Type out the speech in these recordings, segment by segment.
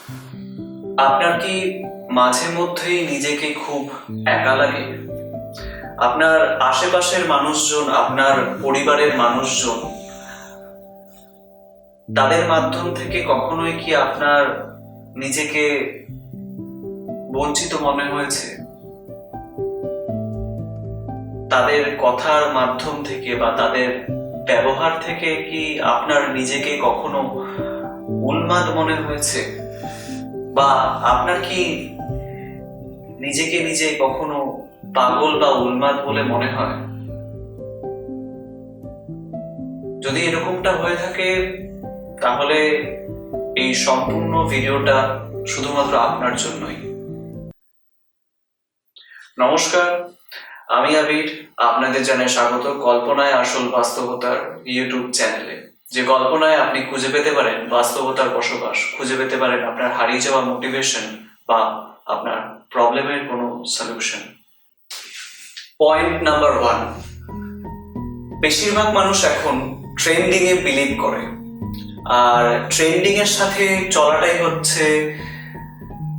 আপনার কি মাঝে মধ্যেই নিজেকে খুব একা লাগে? আপনার আশেপাশের মানুষজন, আপনার পরিবারের মানুষজন, তাদের মাধ্যম থেকে কখনোই কি আপনার নিজেকে বঞ্চিত মনে হয়েছে? তাদের কথার মাধ্যম থেকে বা তাদের ব্যবহার থেকে কি আপনার নিজেকে কখনো উন্মাদ মনে হয়েছে? বা আপনার কি নিজেকে নিজে কখনো পাগল বা উন্মাদ বলে মনে হয়? যদি এরকমটা হয়ে থাকে তাহলে এই সম্পূর্ণ ভিডিওটা শুধুমাত্র আপনার জন্যই। নমস্কার, আমি আবির। আপনাদের জানাই স্বাগত কল্পনায় আসল বাস্তবতার ইউটিউব চ্যানেলে। যে কল্পনায় আপনি খুঁজে পেতে পারেন বাস্তবতার বসবাস, খুঁজে পেতে পারেন আপনার হারিয়ে যাওয়া মোটিভেশন বা আপনার প্রবলেমের কোনো সলিউশন। পয়েন্ট নাম্বার 1, বেশিরভাগ মানুষ এখন ট্রেন্ডিং এ বিলিভ করে, আর ট্রেন্ডিং এর সাথে চলাটাই হচ্ছে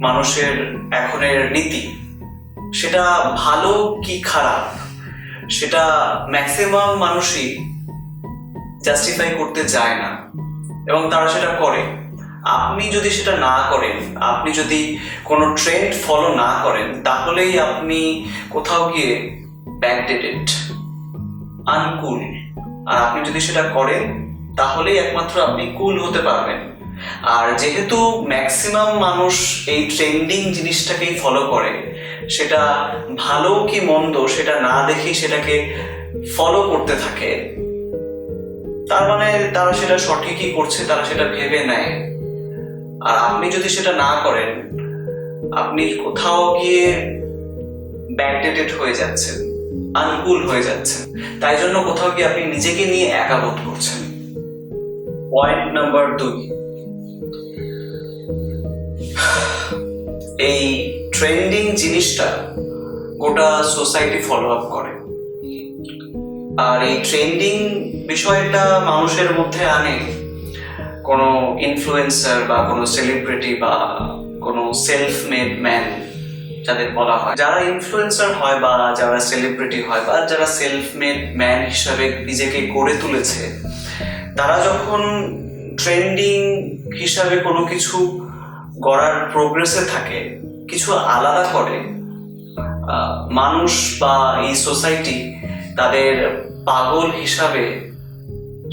মানুষের এখনের নীতি। সেটা ভালো কি খারাপ সেটা ম্যাক্সিমাম মানুষই জাস্টিফাই করতে যায় না, এবং তারা সেটা করে। আপনি যদি সেটা না করেন, আপনি যদি কোনো ট্রেন্ড ফলো না করেন, তাহলেই আপনি কোথাও গিয়ে ব্যাকডেটেড, আনকুল। আর আপনি যদি সেটা করেন তাহলেই একমাত্র আপনি কুল হতে পারবেন। আর যেহেতু ম্যাক্সিমাম মানুষ এই ট্রেন্ডিং জিনিসটাকেই ফলো করে, সেটা ভালো কি মন্দ সেটা না দেখেই সেটাকে ফলো করতে থাকে, তার মানে তারা সেটা সঠিকই করছে, তারা সেটা ভেবে নেয়। আর আপনি যদি সেটা না করেন, আপনি কোথাও গিয়ে ব্যাকডেটেড হয়ে যাচ্ছেন, আনকুল হয়ে যাচ্ছেন। তাই জন্য কোথাও গিয়ে আপনি নিজেকে নিয়ে একা বোধ করছেন। পয়েন্ট নাম্বার 2, এই ট্রেন্ডিং জিনিসটা গোটা সোসাইটি ফলো আপ করে, আর এই ট্রেন্ডিং বিষয়টা মানুষের মধ্যে আনে কোনো ইনফ্লুয়েন্সার বা কোনো সেলিব্রিটি বা কোনো সেলফ মেড ম্যান যাদের বলা হয়। যারা ইনফ্লুয়েন্সার হয় বা যারা সেলিব্রিটি হয় বা যারা সেলফ মেড ম্যান হিসাবে নিজেকে গড়ে তুলেছে, তারা যখন ট্রেন্ডিং হিসাবে কোনো কিছু গড়ার প্রোগ্রেসে থাকে, কিছু আলাদা করে, মানুষ বা এই সোসাইটি তাদের পাগল হিসাবে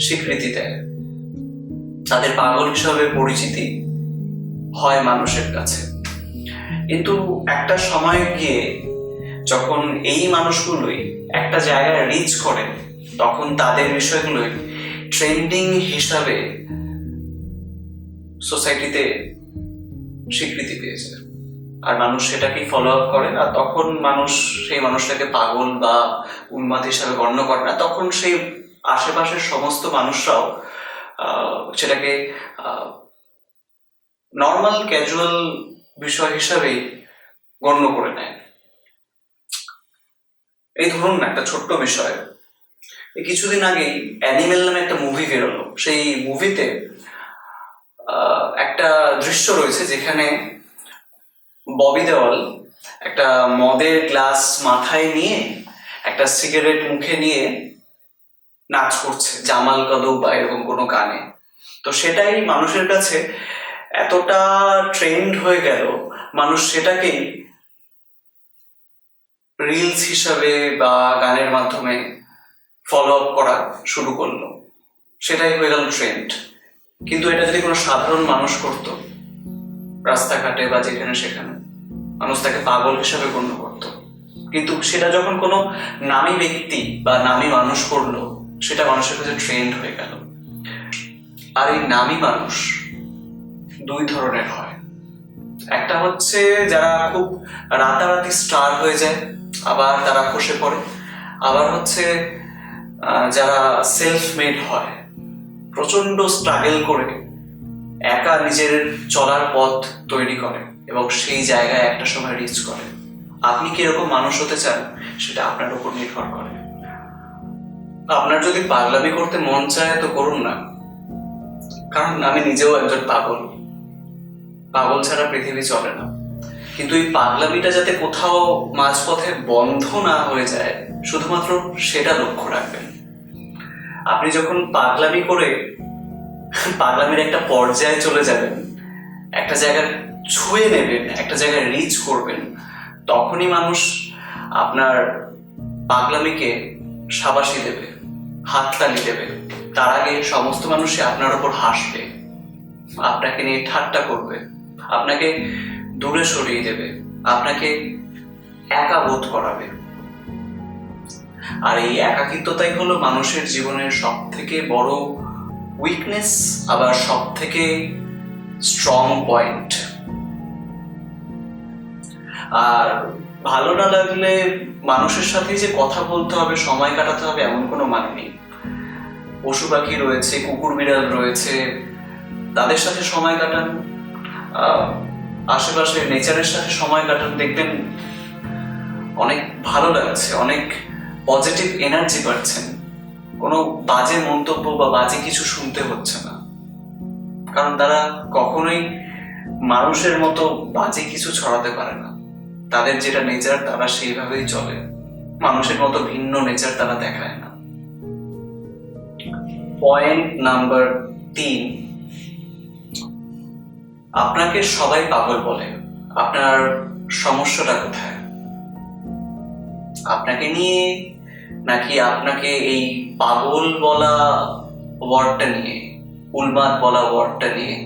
স্বীকৃতি দেয়, তাদের পাগল হিসাবে পরিচিতি হয় মানুষের কাছে। কিন্তু একটা সময় গিয়ে যখন এই মানুষগুলোই একটা জায়গায় রিচ করে, তখন তাদের বিষয়গুলোই ট্রেন্ডিং হিসাবে সোসাইটিতে স্বীকৃতি পেয়েছে, আর মানুষ সেটাকেই ফলো আপ করে। আর তখন মানুষ সেই মানুষটাকে পাগল বা উন্মাদ হিসাবে গণ্য করে না, তখন সেই আশেপাশের সমস্ত মানুষরাও সেটাকে নর্মাল ক্যাজুয়াল বিষয় হিসাবেই গণ্য করে নেয়। এই ধরুন একটা ছোট্ট বিষয়, কিছুদিন আগেই অ্যানিমেল নামে একটা মুভি বেরোলো। সেই মুভিতে একটা দৃশ্য রয়েছে যেখানে ববি দেওয়াল একটা মদের গ্লাস মাথায় নিয়ে, একটা সিগারেট মুখে নিয়ে নাচ করছে জামাল কাদু বা এরকম কোনো গানে। তো সেটাই মানুষের কাছে এতটা ট্রেন্ড হয়ে গেল, মানুষ সেটাকেই রিলস হিসাবে বা গানের মাধ্যমে ফলো আপ করা শুরু করলো, সেটাই হয়ে গেল ট্রেন্ড। কিন্তু এটা যদি কোনো সাধারণ মানুষ করতো, রাস্তাঘাটে বা যেখানে সেখানে, মানুষ তাকে পাগল হিসাবে গণ্য করত। কিন্তু সেটা যখন কোনো নামী ব্যক্তি বা নামী মানুষ করলো, সেটা মানুষের কাছে ট্রেন্ড হয়ে গেল। আর এই নামী মানুষ দুই ধরনের হয়। একটা হচ্ছে যারা খুব রাতারাতি স্টার হয়ে যায়, আবার তারা খসে পড়ে। আবার হচ্ছে যারা সেলফ মেড হয়, প্রচন্ড স্ট্রাগল করে একা নিজের চলার পথ তৈরি করে এবং সেই জায়গায় একটা সময় রিচ করে। আপনি কিরকম মানুষ হতে চান সেটা আপনার উপর নির্ভর করে। আপনার যদি পাগলামি করতে মন চায় তো করুন না, কারণ আমি নিজেও একজন পাগল। পাগল ছাড়া পৃথিবী চলে না। কিন্তু এই পাগলামিটা যাতে কোথাও মাঝপথে বন্ধ না হয়ে যায়, শুধুমাত্র সেটা লক্ষ্য রাখবেন। আপনি যখন পাগলামি করে পাগলামির একটা পর্যায়ে চলে যাবেন, একটা জায়গায় ছুঁয়ে নেবেন, একটা জায়গায় রিচ করবেন, তখনই মানুষ আপনার পাগলামিকে শাবাশি দেবে, হাততালি দেবে। তার আগে সমস্ত মানুষই আপনার ওপর হাসবে, আপনাকে নিয়ে ঠাট্টা করবে, আপনাকে দূরে সরিয়ে দেবে, আপনাকে একা বোধ করাবে। আর এই একাকিত্বতাই হলো মানুষের জীবনের সব থেকে বড় উইকনেস, আবার সব থেকে স্ট্রং পয়েন্ট। আর ভালো না লাগলে মানুষের সাথে যে কথা বলতে হবে, সময় কাটাতে হবে, এমন কোনো মানে নেই। পশু পাখি রয়েছে, কুকুর বিড়াল রয়েছে, তাদের সাথে সময় কাটান, আশেপাশে নেচারের সাথে সময় কাটান, দেখবেন অনেক ভালো লাগছে, অনেক পজিটিভ এনার্জি পাচ্ছেন। কোনো বাজে মন্তব্য বা বাজে কিছু শুনতে হচ্ছে না, কারণ তারা কখনোই মানুষের মতো বাজে কিছু ছড়াতে পারে না। তাদের যেটা নেচার তারা সেইভাবেই চলে, মানুষের মতো ভিন্ন নেচার তারা দেখায় না। পয়েন্ট নাম্বার 3, আপনাকে সবাই পাগল বলে, আপনার সমস্যাটা কোথায়? আপনাকে নিয়ে, নাকি আপনাকে এই পাগল বলা ওয়ার্ডটা নিয়ে, উন্মাদ বলা ওয়ার্ডটা নিয়ে?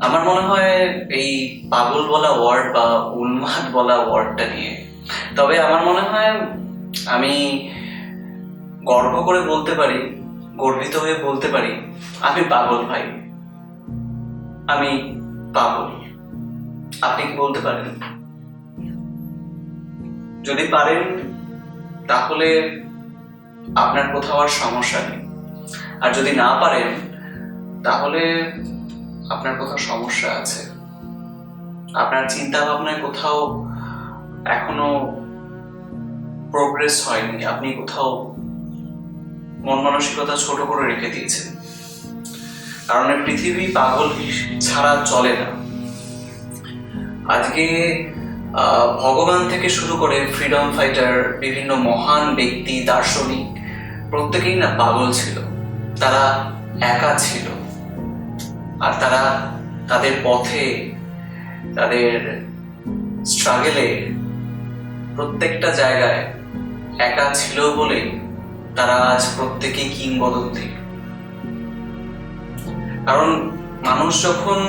আমার মনে হয় এই পাগল বলা ওয়ার্ড বা উন্মাদ বলা ওয়ার্ডটা নিয়ে। তবে আমার মনে হয় আমি গর্ব করে বলতে পারি, গর্বিত হয়ে বলতে পারি, আমি পাগল ভাই, আমি পাগল। আপনি কি বলতে পারেন? যদি পারেন তাহলে আপনার কোথাও আর সমস্যা নেই, আর যদি না পারেন তাহলে আপনার কোথাও সমস্যা আছে। আপনার চিন্তা ভাবনায় কোথাও এখনো প্রোগ্রেস হয়নি, আপনি কোথাও মন মানসিকতা ছোট করে রেখে দিয়েছেন। কারণ এই পৃথিবী পাগল ছাড়া চলে না। আজকে ভগবান থেকে শুরু করে ফ্রিডম ফাইটার, বিভিন্ন মহান ব্যক্তি, দার্শনিক, প্রত্যেকেই না পাগল ছিল। তারা একা ছিল, আর তারা তাদের পথে, তাদের স্ট্রাগলে প্রত্যেকটা জায়গায় একা ছিল বলে তারা আজ প্রত্যেকেই কিংবদন্তি। কারণ মানুষ যখন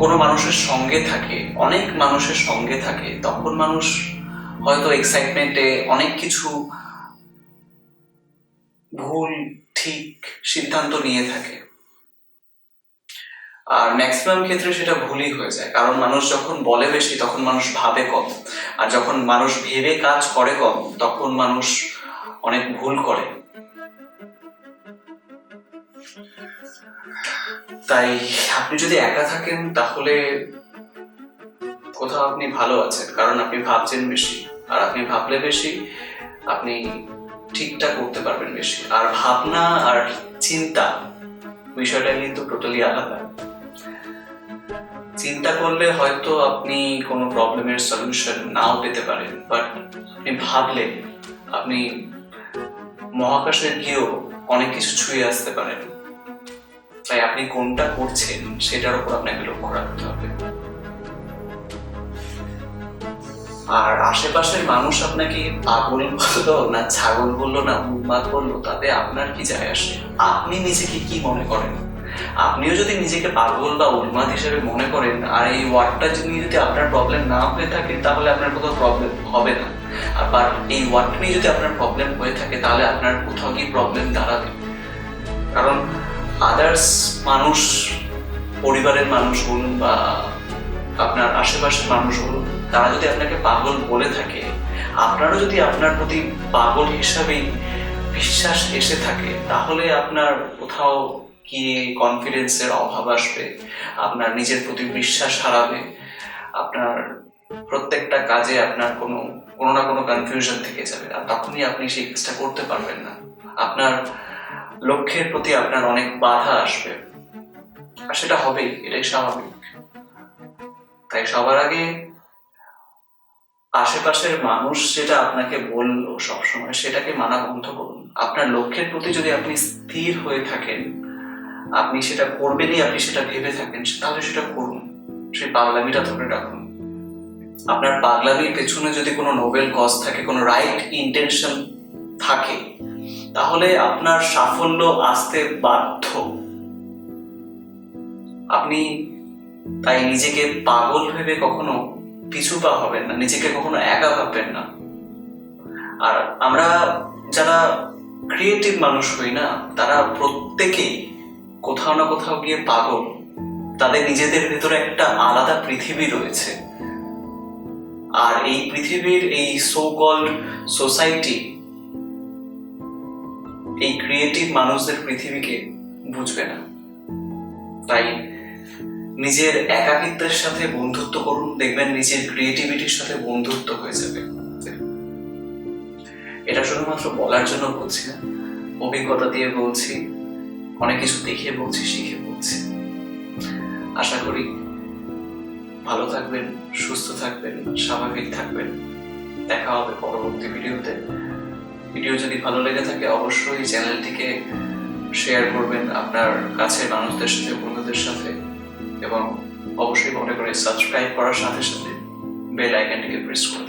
কোনো মানুষের সঙ্গে থাকে, অনেক মানুষের সঙ্গে থাকে, তখন মানুষ হয়তো এক্সাইটমেন্টে অনেক কিছু ভুল ঠিক সিদ্ধান্ত নিয়ে থাকে, আর ম্যাক্সিমাম ক্ষেত্রে সেটা ভুলই হয়ে যায়। কারণ মানুষ যখন বলে বেশি তখন মানুষ ভাবে কম, আর যখন মানুষ ভেবে কাজ করে কম তখন মানুষ অনেক ভুল করে। তাই আপনি যদি একা থাকেন তাহলে কোথাও আপনি ভালো আছেন, কারণ আপনি ভাবছেন বেশি, আর আপনি ভাবলে বেশি আপনি ঠিকঠাক করতে পারবেন বেশি। আর ভাবনা আর চিন্তা বিষয়টা কিন্তু টোটালি আলাদা। চিন্তা করলে হয়তো আপনি কোনো প্রবলেমের সলিউশন নাও পেতে পারেন, বাট আপনি ভাবলে আপনি মহাকাশে গিয়েও অনেক কিছু ছুঁয়ে আসতে পারেন। তাই আপনি কোনটা করছেন সেটার উপর আপনাকে লক্ষ্য রাখতে হবে। আর আশেপাশের মানুষ আপনাকে পাগল বললো না ছাগল বললো না উন্মাদ বললো, তাতে আপনার কি যায় আসে? আপনি নিজেকে কি মনে করেন? আপনিও যদি নিজেকে পাগল বা উন্মাদ হিসেবে মনে করেন, আর এই ওয়ার্ডটা নিয়ে যদি আপনার প্রবলেম না হয়ে থাকে, তাহলে আপনার কোথাও প্রবলেম হবে না। আবার এই ওয়ার্ডটা নিয়ে যদি আপনার প্রবলেম হয়ে থাকে, তাহলে আপনার কোথাও কি প্রবলেম দাঁড়াবে। কারণ আদার্স মানুষ, পরিবারের মানুষ বলুন বা আপনার আশেপাশের মানুষ বলুন, তারা যদি আপনাকে পাগল বলে থাকে, আপনারও যদি আপনার প্রতি পাগল হিসাবেই বিশ্বাস এসে থাকে, তাহলে আপনার কোথাও কি কনফিডেন্সের অভাব আসবে, আপনার নিজের প্রতি বিশ্বাস হারাবে, আপনার প্রত্যেকটা কাজে আপনার কোনো না কোনো কনফিউশন থেকে যাবে, আর তখনই আপনি সেই কাজটা করতে পারবেন না। আপনার লক্ষ্যের প্রতি আপনার অনেক বাধা আসবে। আর সেটা হবেই, এটাই স্বাভাবিক। তাই সবার আগে আশেপাশের মানুষ যেটা আপনাকে বললো সবসময় সেটাকে মানা বন্ধ করুন। আপনার লক্ষ্যের প্রতি যদি আপনি স্থির হয়ে থাকেন, আপনি সেটা করবেনই, আপনি সেটা ভেবে থাকেন, তাহলে সেটা করুন। সেই পাগলামিটা ধরে রাখুন। আপনার পাগলামির পেছনে যদি কোনো নোবেল কজ থাকে, কোনো রাইট ইন্টেনশন থাকে, তাহলে আপনার সাফল্য আসতে বাধ্য। আপনি তাই নিজেকে পাগল ভেবে কখনো পিছু পা হবেন না, নিজেকে কখনো একা ভাববেন না। আর আমরা যারা ক্রিয়েটিভ মানুষ হই না, তারা প্রত্যেকেই কোথাও না কোথাও গিয়ে পাগল। তাদের নিজেদের ভেতরে একটা আলাদা পৃথিবী রয়েছে। আর এই পৃথিবীর এই সো কল্ড সোসাইটি এই ক্রিয়েটিভ মানুষদের পৃথিবীকে বুঝবে না। তাই নিজের একাকিত্বের সাথে বন্ধুত্ব করুন, দেখবেন নিজের ক্রিয়েটিভিটির সাথে বন্ধুত্ব হয়ে যাবে। এটা শুধুমাত্র বলার জন্য বলছি না, অভিজ্ঞতা দিয়ে বলছি, অনেক কিছু দেখে বলছি, শিখে বলছি। আশা করি ভালো থাকবেন, সুস্থ থাকবেন, স্বাভাবিক থাকবেন। দেখা হবে পরবর্তী ভিডিওতে। ভিডিও যদি ভালো লেগে থাকে অবশ্যই চ্যানেলটিকে শেয়ার করবেন আপনার কাছের মানুষদের সাথে, বন্ধুদের সাথে, এবং অবশ্যই মনে করে সাবস্ক্রাইব করার সাথে সাথে বেল আইকনটিকে প্রেস করুন।